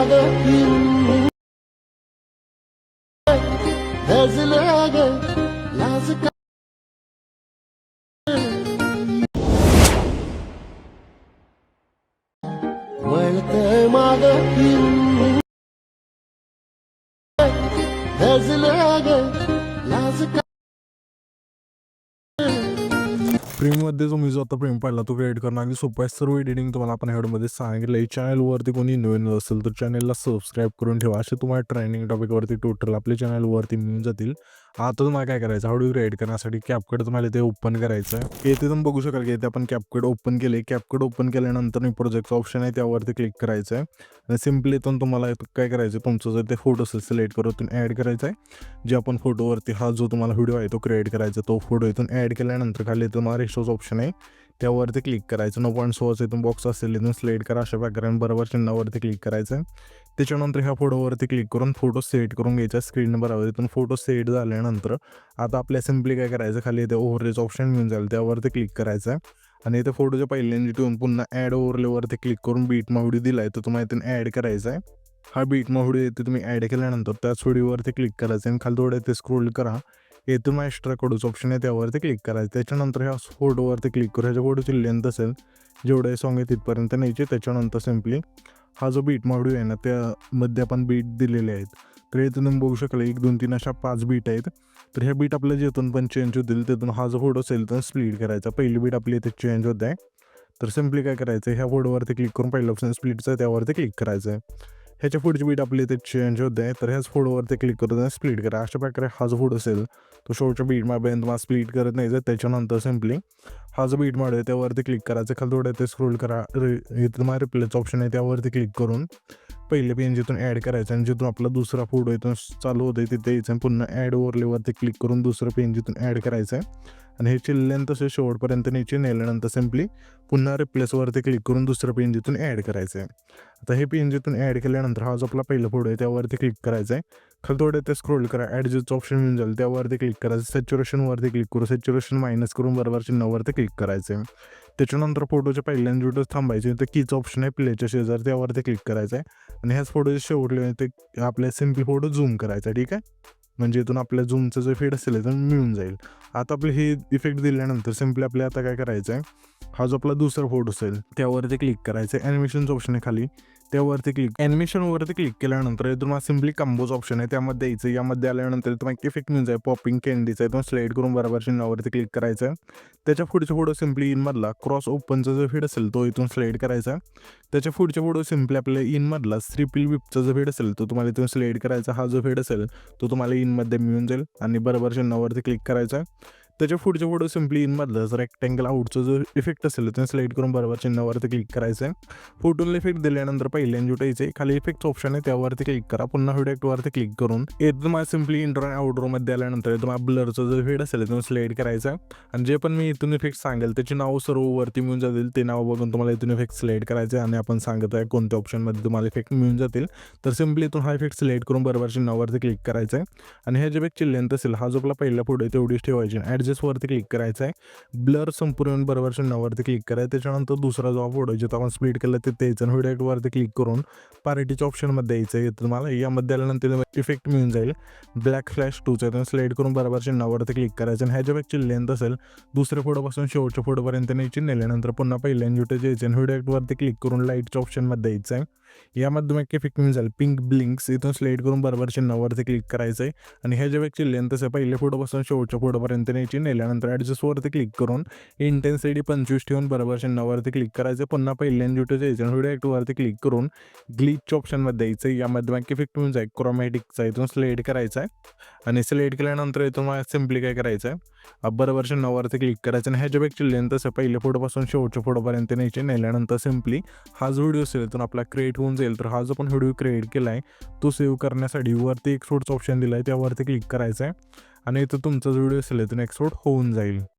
मागं धजलं ग लाज वळतंय मागं धजलं ग लाज प्रेममध्ये जो मी जो आता प्रेम पाहिला तो क्रिएट करणं अगदी सोपं आहे. सर्व एडिटिंग तुम्हाला आपण ह्यामध्ये सांगितलं आहे. चॅनलवरती कोणी नवीन असेल तर चॅनलला सबस्क्राईब करून ठेवा. असे तुम्हाला ट्रेनिंग टॉपिकवरती टोटल आपल्या चॅनलवरती मिळून जातील. आता तुम्हाला काय करायचं, व्हिडिओ क्रिएट करण्यासाठी कॅपकट तुम्हाला ते ओपन करायचं आहे. येथे तुम्ही बघू शकाल की इथे आपण कॅपकट ओपन केले. कॅपकट ओपन केल्यानंतर मी प्रोजेक्टचा ऑप्शन आहे त्यावरती क्लिक करायचं आहे आणि सिम्पली इथून तुम्हाला काय करायचं, तुमचं जर ते फोटो असेल सिलेक्ट करून ॲड करायचं आहे. जे आपण फोटोवरती हा जो तुम्हाला व्हिडिओ आहे तो क्रिएट करायचा, तो फोटो इथून ॲड केल्यानंतर खाली तुम्हाला रेशोचं ऑप्शन आहे त्यावरती क्लिक करायचं. 9.6 इथून बॉक्स असेल इथून सिलेक्ट करा. अशा प्रकारे बरोबर चिन्हावरती क्लिक करायचं. त्याच्यानंतर ह्या फोटोवरती क्लिक करून फोटो सेट करून घ्यायचा स्क्रीन बरोबर. इथून फोटो सेट झाल्यानंतर आता आपल्या सिम्पली काय करायचं, खाली इथे ओव्हरलेचं ऑप्शन मिळून जाईल त्यावरती क्लिक करायचं आहे आणि इथे फोटोच्या पहिल्यांदा ठेवून पुन्हा ॲड ओव्हरलेवरती क्लिक करून बीट व्हिडिओ दिला आहे तर तुम्हाला इथून ॲड करायचा आहे. हा बीट व्हिडिओ इथे तुम्ही ॲड केल्यानंतर त्याच व्हिडिओवरती क्लिक करायचं आणि खाली थोडं इथे स्क्रोल करा. येथून मग एक्स्ट्रा कोडचं ऑप्शन आहे त्यावरती क्लिक करायचं. त्याच्यानंतर ह्या फोटोवरती क्लिक करू. ह्याच्या फोटोची लेंथ असेल जेवढे सॉंग आहे तिथपर्यंत न्यायचे. त्याच्यानंतर सिम्पली हा जो बीट व्हिडिओ आहे ना त्यामध्ये आपण बीट दिलेले आहेत. तर इथून तुम्ही बघू शकाल 1 2 3 अशा 5 बीट आहेत. तर ह्या बीट आपल्या जिथून पण चेंज होतील तिथून हा जो फोटो असेल तर स्प्लिट करायचा. पहिली बीट आपली इथे चेंज होत आहे. तर सिम्पली काय करायचं, ह्या फोटोवरती क्लिक करून पहिलं ऑप्शन स्प्लिटचं आहे त्यावरती क्लिक करायचं आहे. ह्याच्या पुढची बीट आपली इथे चेंज होत आहे तर ह्याच फोटोवरती क्लिक करून स्प्लिट करा. अशा प्रकारे हा जो फोटो असेल तो शेवटच्या बीटमध्ये तुम्हाला स्प्लिट करत नाही. त्याच्यानंतर सिम्पली हा जो बीट आहे त्यावरती क्लिक करायचं. खाली थोडं ते स्क्रोल करा. इथं तुम्हाला रिप्लेचं ऑप्शन आहे त्यावरती क्लिक करून पहिले पेन जिथून ॲड करायचं आणि जिथून आपला दुसरा फोटो इथून चालू होतं तिथे यायचं पुन्हा ॲड ओव्हरलेवरती क्लिक करून दुसरं पेन जिथून ॲड करायचं आहे आणि हे चिल्ल्यान तसे शेवटपर्यंत न्यायचे. नेल्यानंतर सिम्पली पुन्हा रिप्लेसवरती क्लिक करून दुसरं पेन जिथून ॲड करायचं आहे. आता हे पेन जिथून ॲड केल्यानंतर हा जो आपला पहिला फोटो आहे त्यावरती क्लिक करायचा आहे. खाली थोडं ते स्क्रोल करा. ॲडजस्टचं ऑप्शन मिळून जाईल त्यावरती क्लिक करायचं. सॅच्युरेशनवरती क्लिक करू. सॅच्युरेशन मायनस करून बरोबर चिन्हावरती क्लिक करायचं आहे. त्याच्यानंतर फोटोच्या पहिल्यांदा व्हिडिओ थांबायचे तर कीचं ऑप्शन आहे प्लेच्या शेजार त्यावरती क्लिक करायचं आहे आणि ह्याच फोटोचे शेवटले ते आपल्या सिम्पली फोटो झूम करायचा. ठीक आहे, म्हणजे इथून आपल्या झूमचं जे फीड असेल तर मिळून जाईल. आता आपले हे इफेक्ट दिल्यानंतर सिम्पली आपल्याला आता काय करायचं आहे, हा जो आपला दुसरा फोटो असेल त्यावरती क्लिक करायचं आहे. ॲनिमेशनचं ऑप्शन आहे खाली त्यावरती क्लिक. ॲनिमेशनवरती क्लिक केल्यानंतर तुम्हाला सिम्पली कंबोचं ऑप्शन आहे त्यामध्ये यायचं. यामध्ये आल्यानंतर तुम्हाला इफेक्ट मिळून जाईल पॉपिंग कॅन्डीचं आहे. तुम्हाला स्लाईड करून बरोबर चिन्हावरती क्लिक करायचं आहे. त्याच्या पुढच्या फोटो सिम्पली इनमधला क्रॉस ओपनचा जो फीड असेल तो इथून स्लाईड करायचा. त्याच्या पुढच्या फोटो सिम्पली आपल्या इनमधला ट्रिपल विपचा जो फीड असेल तो तुम्हाला इथून स्लाईड करायचा. हा जो फीड असेल तो तुम्हाला इनमध्ये मिळून जाईल आणि बरोबर चिन्हावरती क्लिक करायचा. त्याच्या पुढच्या फोटो सिम्पली इनमधलं जर रेक्टँगल आउटचं जो इफेक्ट असेल तर स्लाईड करून बरोबर चिन्हावरती क्लिक करायचं आहे. फोटोला इफेक्ट दिल्यानंतर पहिल्यांदा जुटायचे खाली इफेक्टचं ऑप्शन आहे त्यावरती क्लिक करा. पुन्हा व्हिडिओवरती क्लिक करून तुम्हाला सिम्पली इंट्रो आणि आउटरोमध्ये आल्यानंतर तुम्हाला ब्लरचं जो इफेक्ट असेल तो स्लाईड करायचा आणि जे पण मी इथून इफेक्ट सांगेल त्याची नाव सर्व वरती मिळून जातील. ते नाव बघून तुम्हाला इथून इफेक्ट सिलेक्ट करायचे आणि आपण सांगत आहे कोणत्या ऑप्शनमध्ये तुम्हाला इफेक्ट मिळून जातील. तर सिम्पली इथून हा इफेक्ट सिलेक्ट करून बरोबर चिन्हावरती क्लिक करायचं आहे आणि हे जे इफेक्टची लेंथ असेल हा जो आपला पहिला फोटो आहे तेवढीच ठेवायची. ॲडजस्टवरती क्लिक करायचं आहे. ब्लर संपूर्ण बरोबर चिन्हावरती क्लिक करायचं. त्याच्यानंतर दुसरा जो फोटो आहे जिथं आपण स्प्लिट केला ते द्यायचं आणि व्हिडिओवरती क्लिक करून पार्टीच्या ऑप्शनमध्ये यायचं आहे. तुम्हाला यामध्ये आल्यानंतर इफेक्ट मिळून जाईल ब्लॅक फ्लॅश 2चा. तुम्ही स्लाईड करून बरोबर चिन्हावरती क्लिक करायचं आणि ह्याच्या इफेक्टची लेंथ असेल दुसऱ्या फोटोपासून शेवटच्या फोटोपर्यंत न्यायची. नेल्यानंतर पुन्हा पहिल्यांदा जुटे यायचे आणि व्हिडिओवरती क्लिक करून लाईटच्या ऑप्शनमध्ये यायचं आहे. यामध्ये मग इफेक्ट मिळून जाईल पिंक ब्लिंक्स. इथून स्लाईड करून बरोबर चिन्हावरती क्लिक करायचं आहे आणि ह्याच्या इफेक्टची लेंथ असेल पहिल्या फोटोपासून शेवटच्या फोटोपर्यंत न्यायची. नेल्यानंतर ॲडजस्टवरती क्लिक करून इंटेन्सिटी 25 ठेवून बरोबर चिन्हावरती क्लिक करायचं. पुन्हा पहिल्यांदा जुटे यायचं आणि व्हिडिओवरती क्लिक करून ग्लिचच्या ऑप्शनमध्ये यायचं. यामध्ये मग इफेक्ट मिळून जाईल क्रोमॅटिकचा. इथून स्लाईड करायचा आहे आणि सिलेक्ट केल्यानंतर इथून मला सिम्पली काय करायचं आहे बरोबर चिन्हावरती क्लिक करायचं आणि ह्याच्या इफेक्टची लेंथ असेल पहिल्या फोटोपासून शेवटच्या फोटोपर्यंत न्यायची. नेल्यानंतर सिम्पली हा जो व्हिडिओ असेल इथून आपला क्रिएट होऊन जाईल. तर हा जो पण व्हिडिओ क्रिएट केला आहे तो सेव्ह करण्यासाठी वरती एक्सपोर्टचा ऑप्शन दिला आहे त्यावरती क्लिक करायचं आहे आणि इथं तुमचा जो व्हिडिओ असेल इथून एक्सपोर्ट होऊन जाईल.